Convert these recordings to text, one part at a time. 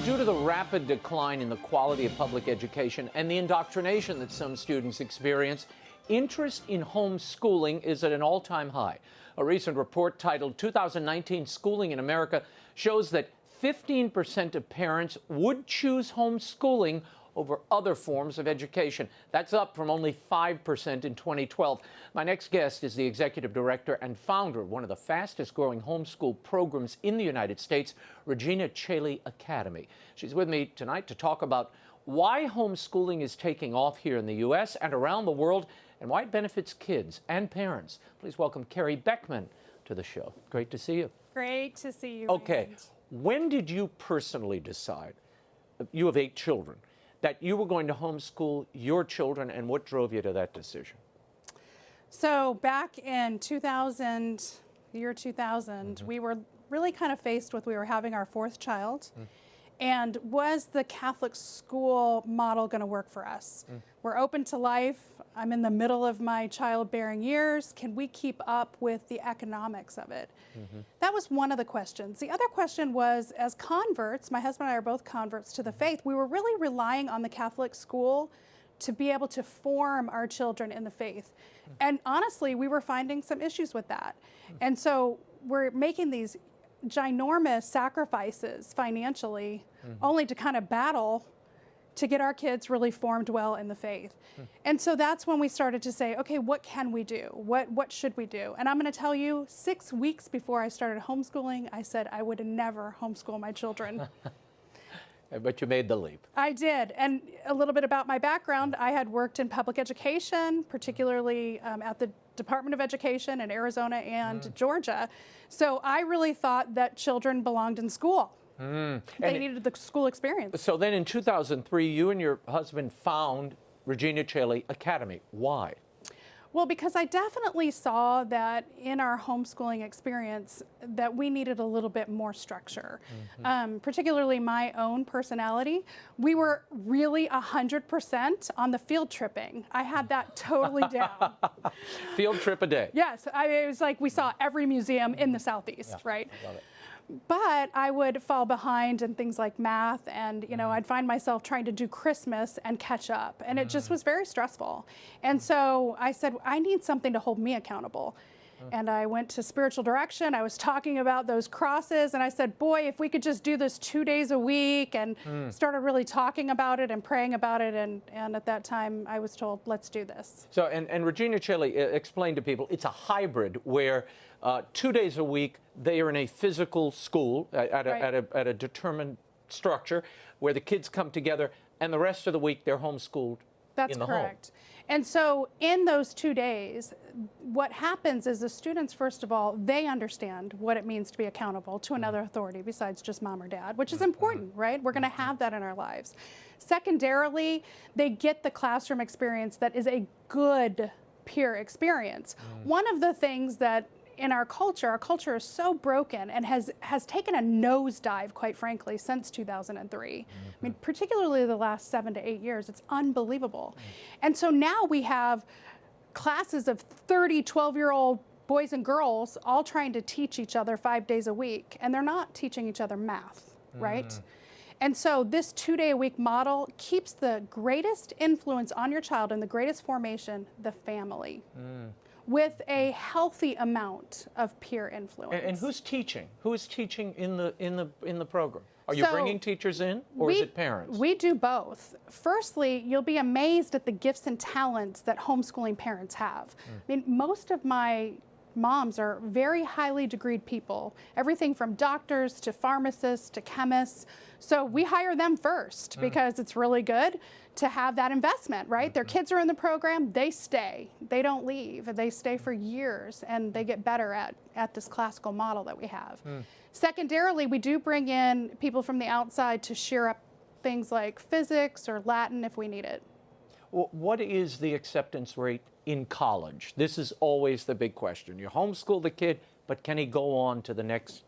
Due to the rapid decline in the quality of public education and the indoctrination that some students experience, interest in homeschooling is at an all-time high. A recent report titled 2019 Schooling in America shows that 15% of parents would choose homeschooling over other forms of education. That's up from only 5% in 2012. My next guest is the executive director and founder of one of the fastest growing homeschool programs in the United States, Regina Caeli Academy. She's with me tonight to talk about why homeschooling is taking off here in the U.S. and around the world, and why it benefits kids and parents. Please welcome Kari Beckman to the show. Great to see you. Great to see you. Okay, Raymond. When did you personally decide, you have 8 children, that you were going to homeschool your children, and what drove you to that decision? So back in 2000, year 2000, we were really kind of faced with, we were having our 4th child. And was the Catholic school model going to work for us? We're open to life. I'm in the middle of my childbearing years. Can we keep up with the economics of it? That was one of the questions. The other question was, as converts, my husband and I are both converts to the faith, we were really relying on the Catholic school to be able to form our children in the faith. And honestly, we were finding some issues with that. And so we're making these ginormous sacrifices financially, only to kind of battle to get our kids really formed well in the faith. And so that's when we started to say, okay, what can we do? What should we do? And I'm going to tell you, 6 weeks before I started homeschooling, I said I would never homeschool my children. But you made the leap. I did. And a little bit about my background, I had worked in public education, particularly at the Department of Education in Arizona and Georgia. So I really thought that children belonged in school. They needed the school experience. So then in 2003, you and your husband found Regina Caeli Academy. Why? Well, because I definitely saw that in our homeschooling experience that we needed a little bit more structure, particularly my own personality. We were really 100% on the field tripping. I had that totally down. Field trip a day. Yes, it was like we saw every museum in the Southeast, right? I love it. But I would fall behind in things like math, and I'd find myself trying to do Christmas and catch up, and it just was very stressful. And so I said, I need something to hold me accountable. And I went to spiritual direction. I was talking about those crosses, and I said, boy, if we could just do this 2 days a week, and started really talking about it and praying about it. And at that time, I was told, let's do this. So, and Regina Caeli explained to people, it's a hybrid where 2 days a week, they are in a physical school at a determined structure where the kids come together, and the rest of the week they're homeschooled in the home. That's correct. And so in those 2 days, what happens is the students, first of all, they understand what it means to be accountable to another authority besides just mom or dad, which is important, right? We're going to have that in our lives. Secondarily, they get the classroom experience that is a good peer experience. One of the things that in our culture is so broken and has taken a nosedive, quite frankly, since 2003. I mean, particularly the last 7 to 8 years, it's unbelievable. And so now we have classes of 30, 12-year-old boys and girls all trying to teach each other 5 days a week, and they're not teaching each other math, right? And so this 2-day-a-week model keeps the greatest influence on your child and the greatest formation, the family. With a healthy amount of peer influence. And who's teaching? Who is teaching in the program? Are you bringing teachers in, or is it parents? We do both. Firstly, you'll be amazed at the gifts and talents that homeschooling parents have. I mean, most of my moms are very highly degreed people, everything from doctors to pharmacists to chemists. So we hire them first because it's really good to have that investment, right? Their kids are in the program, they stay. They don't leave. They stay for years, and they get better at this classical model that we have. Secondarily, we do bring in people from the outside to share up things like physics or Latin if we need it. Well, what is the acceptance rate in college? This is always the big question. You homeschool the kid, but can he go on to the next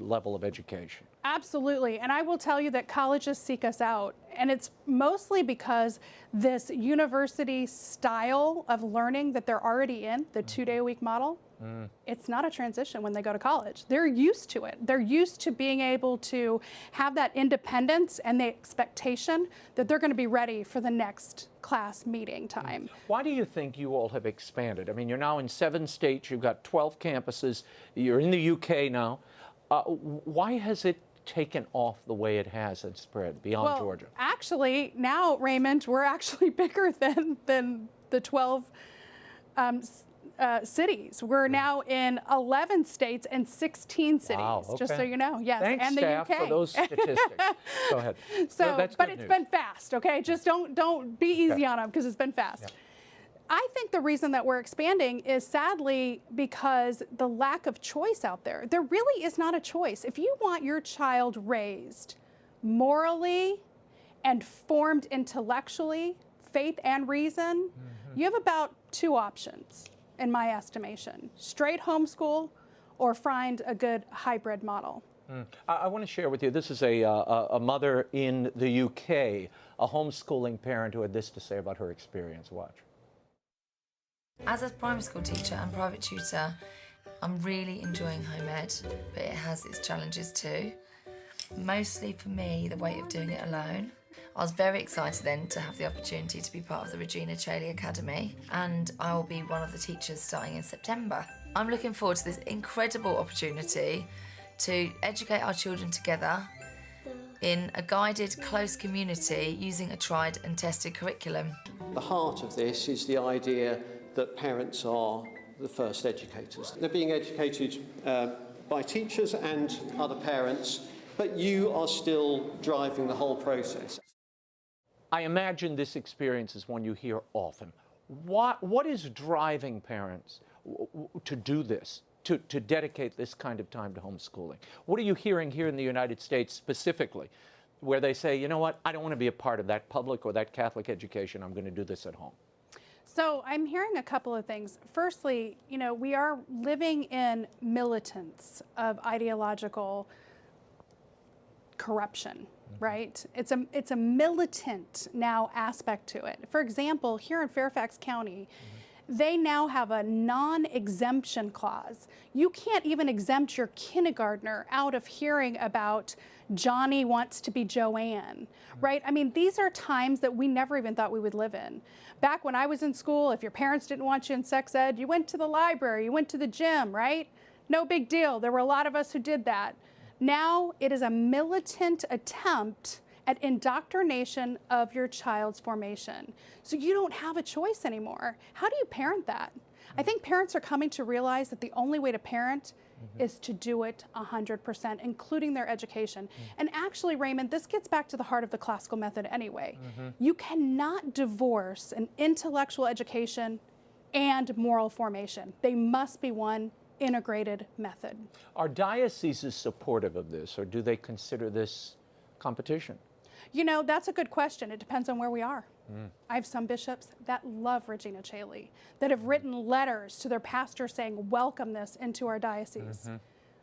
level of education. Absolutely. And I will tell you that colleges seek us out. And it's mostly because this university style of learning that they're already in, the 2-day-a-week model, it's not a transition when they go to college. They're used to it. They're used to being able to have that independence and the expectation that they're going to be ready for the next class meeting time. Why do you think you all have expanded? I mean, you're now in 7 states, you've got 12 campuses, you're in the UK now. Why has it taken off the way it has and spread beyond Georgia? Actually, now, Raymond, we're actually bigger than the 12 cities. We're now in 11 states and 16 cities, wow, okay. just so you know. Yes, Thanks, and staff, the UK. For those statistics. Go ahead. So, that's but good it's news. been fast, okay? Just don't be easy on them because it's been fast. Yeah. I think the reason that we're expanding is sadly because the lack of choice out there. There really is not a choice. If you want your child raised morally and formed intellectually, faith and reason, you have about 2 options, in my estimation. Straight homeschool or find a good hybrid model. I want to share with you, this is a mother in the UK, a homeschooling parent who had this to say about her experience. Watch. As a primary school teacher and private tutor, I'm really enjoying home ed, but it has its challenges too. Mostly for me, the weight of doing it alone. I was very excited then to have the opportunity to be part of the Regina Caeli Academy, and I will be one of the teachers starting in September. I'm looking forward to this incredible opportunity to educate our children together in a guided, close community using a tried and tested curriculum. The heart of this is the idea that parents are the first educators. They're being educated by teachers and other parents, but you are still driving the whole process. I imagine this experience is one you hear often. What is driving parents to do this, to dedicate this kind of time to homeschooling? What are you hearing here in the United States specifically, where they say, you know what, I don't want to be a part of that public or that Catholic education, I'm going to do this at home? So I'm hearing a couple of things. Firstly, you know, we are living in militants of ideological corruption, right? It's a militant now aspect to it. For example, here in Fairfax County, they now have a non-exemption clause. You can't even exempt your kindergartner out of hearing about Johnny wants to be Joanne, right? I mean, these are times that we never even thought we would live in. Back when I was in school, if your parents didn't want you in sex ed, you went to the library, you went to the gym, right? No big deal. There were a lot of us who did that. Now it is a militant attempt at indoctrination of your child's formation. So you don't have a choice anymore. How do you parent that? I think parents are coming to realize that the only way to parent is to do it 100%, including their education. And actually, Raymond, this gets back to the heart of the classical method anyway. You cannot divorce an intellectual education and moral formation. They must be one integrated method. Are dioceses supportive of this, or do they consider this competition? You know, that's a good question. It depends on where we are. I have some bishops that love Regina Caeli, that have written letters to their pastor saying, welcome this into our diocese. And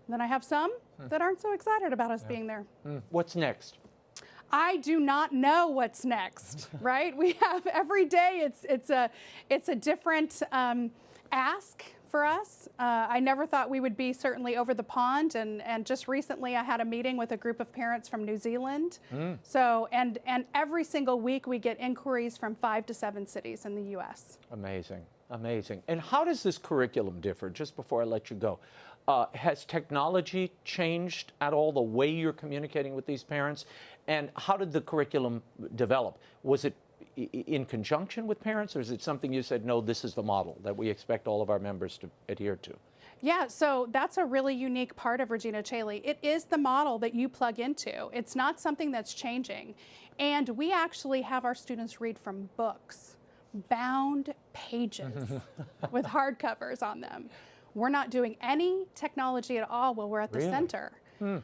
then I have some that aren't so excited about us being there. What's next? I do not know what's next, right? We have every day, it's a different ask for us. I never thought we would be certainly over the pond, and just recently I had a meeting with a group of parents from New Zealand. So, and every single week we get inquiries from 5 to 7 cities in the U.S. Amazing, amazing. And how does this curriculum differ, just before I let you go? Has technology changed at all the way you're communicating with these parents? And how did the curriculum develop? Was it in conjunction with parents, or is it something you said, no, this is the model that we expect all of our members to adhere to? Yeah, so that's a really unique part of Regina Caeli. It is the model that you plug into. It's not something that's changing. And we actually have our students read from books, bound pages with hardcovers on them. We're not doing any technology at all while we're at the center.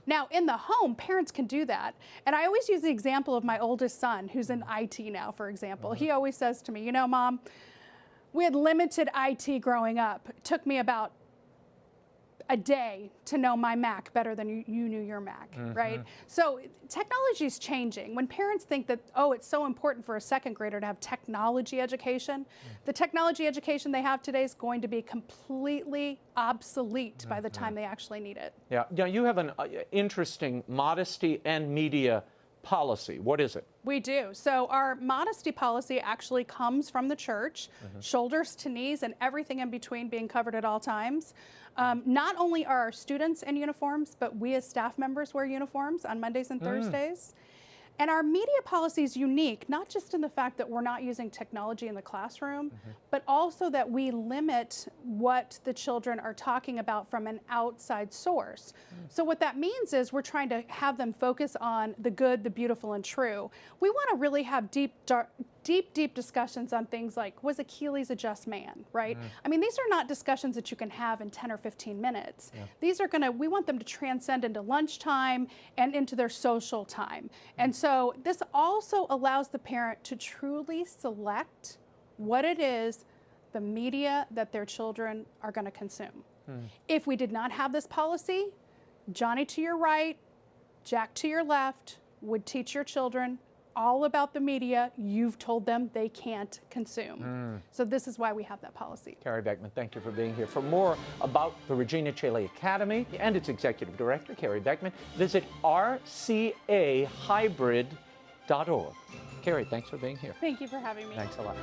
Now, in the home, parents can do that. And I always use the example of my oldest son, who's in IT now, for example. He always says to me, you know, Mom, we had limited IT growing up. It took me about a day to know my Mac better than you knew your Mac, right? So technology is changing. When parents think that, oh, it's so important for a second grader to have technology education, the technology education they have today is going to be completely obsolete by the time they actually need it. Yeah, now you have an interesting modesty and media policy. What is it? We do. So our modesty policy actually comes from the church, shoulders to knees and everything in between being covered at all times. Not only are our students in uniforms, but we as staff members wear uniforms on Mondays and Thursdays. And our media policy is unique, not just in the fact that we're not using technology in the classroom, but also that we limit what the children are talking about from an outside source. So what that means is we're trying to have them focus on the good, the beautiful, and true. We want to really have deep discussions on things like, was Achilles a just man, right? I mean, these are not discussions that you can have in 10 or 15 minutes. These are we want them to transcend into lunchtime and into their social time. And so this also allows the parent to truly select what it is, the media that their children are going to consume. If we did not have this policy, Johnny to your right, Jack to your left would teach your children all about the media you've told them they can't consume. So this is why we have that policy. Kari Beckman, thank you for being here. For more about the Regina Caeli Academy and its executive director, Kari Beckman, visit rcahybrid.org. Kari, thanks for being here. Thank you for having me. Thanks a lot.